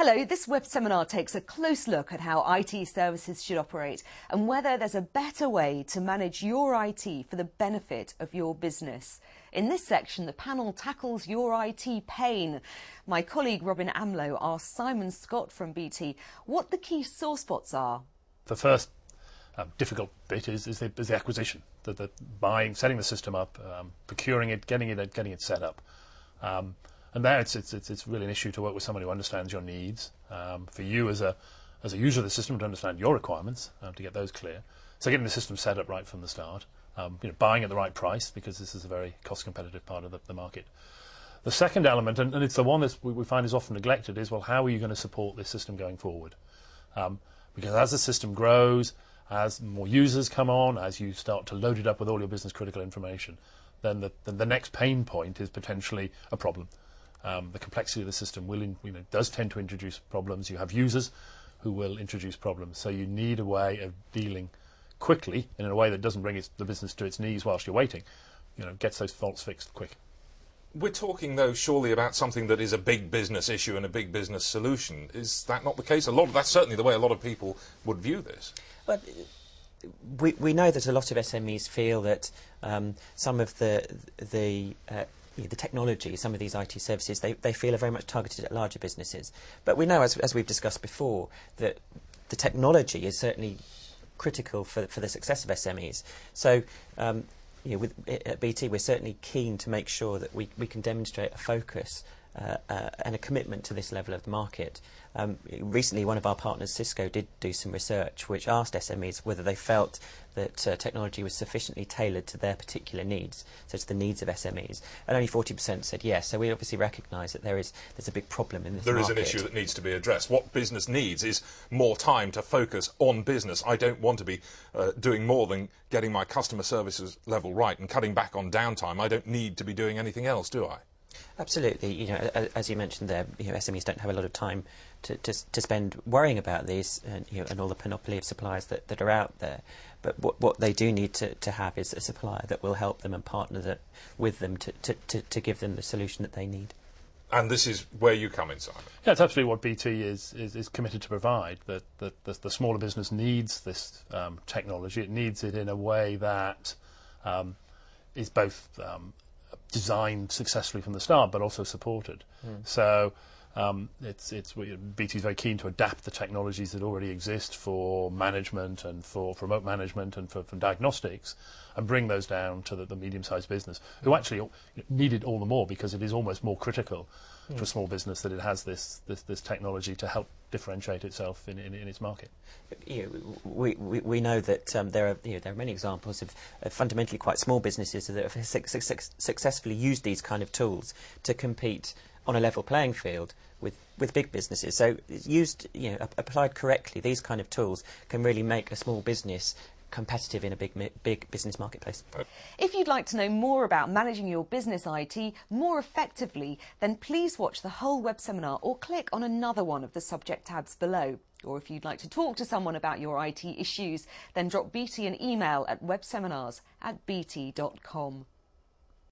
Hello, this web seminar takes a close look at how IT services should operate and whether there's a better way to manage your IT for the benefit of your business. In this section, the panel tackles your IT pain. My colleague Robin Amlo asked Simon Scott from BT what the key sore spots are. The first difficult bit is the acquisition, the buying, setting the system up, procuring it, getting it set up. And there it's really an issue to work with someone who understands your needs. For you as a user of the system to understand your requirements, to get those clear. So getting the system set up right from the start. Buying at the right price, because this is a very cost competitive part of the market. The second element, and it's the one that we find is often neglected, is, well, how are you going to support this system going forward? Because as the system grows, as more users come on, as you start to load it up with all your business critical information, then the next pain point is potentially a problem. The complexity of the system does tend to introduce problems. You have users who will introduce problems, so you need a way of dealing quickly in a way that doesn't bring the business to its knees whilst you're waiting. Gets those faults fixed quick. We're talking, though, surely about something that is a big business issue and a big business solution. Is that not the case? That's certainly the way a lot of people would view this. But we know that a lot of SMEs feel that some of the technology, some of these IT services, they feel are very much targeted at larger businesses. But we know, as we've discussed before, that the technology is certainly critical for the success of SMEs. So, at BT, we're certainly keen to make sure that we can demonstrate a focus and a commitment to this level of the market. Recently, one of our partners, Cisco, did do some research which asked SMEs whether they felt that technology was sufficiently tailored to their particular needs, so to the needs of SMEs, and only 40% said yes. So we obviously recognise that there's a big problem in this market. There is an issue that needs to be addressed. What business needs is more time to focus on business. I don't want to be doing more than getting my customer services level right and cutting back on downtime. I don't need to be doing anything else, do I? Absolutely. As you mentioned there, SMEs don't have a lot of time to spend worrying about these, and all the panoply of suppliers that are out there. But what they do need to have is a supplier that will help them and partner with them to give them the solution that they need. And this is where you come in, Simon. Yeah, it's absolutely what BT is committed to provide. That the smaller business needs this technology. It needs it in a way that is both designed successfully from the start, but also supported. So BT is very keen to adapt the technologies that already exist for management and for remote management and for diagnostics, and bring those down to the medium-sized business, who actually need it all the more, because it is almost more critical for a small business that it has this technology to help differentiate itself in its market. We know that there are many examples of fundamentally quite small businesses that have successfully used these kind of tools to compete on a level playing field with big businesses. So used, applied correctly, these kind of tools can really make a small business competitive in a big business marketplace. If you'd like to know more about managing your business IT more effectively, then please watch the whole web seminar or click on another one of the subject tabs below. Or if you'd like to talk to someone about your IT issues, then drop BT an email at webseminars@bt.com.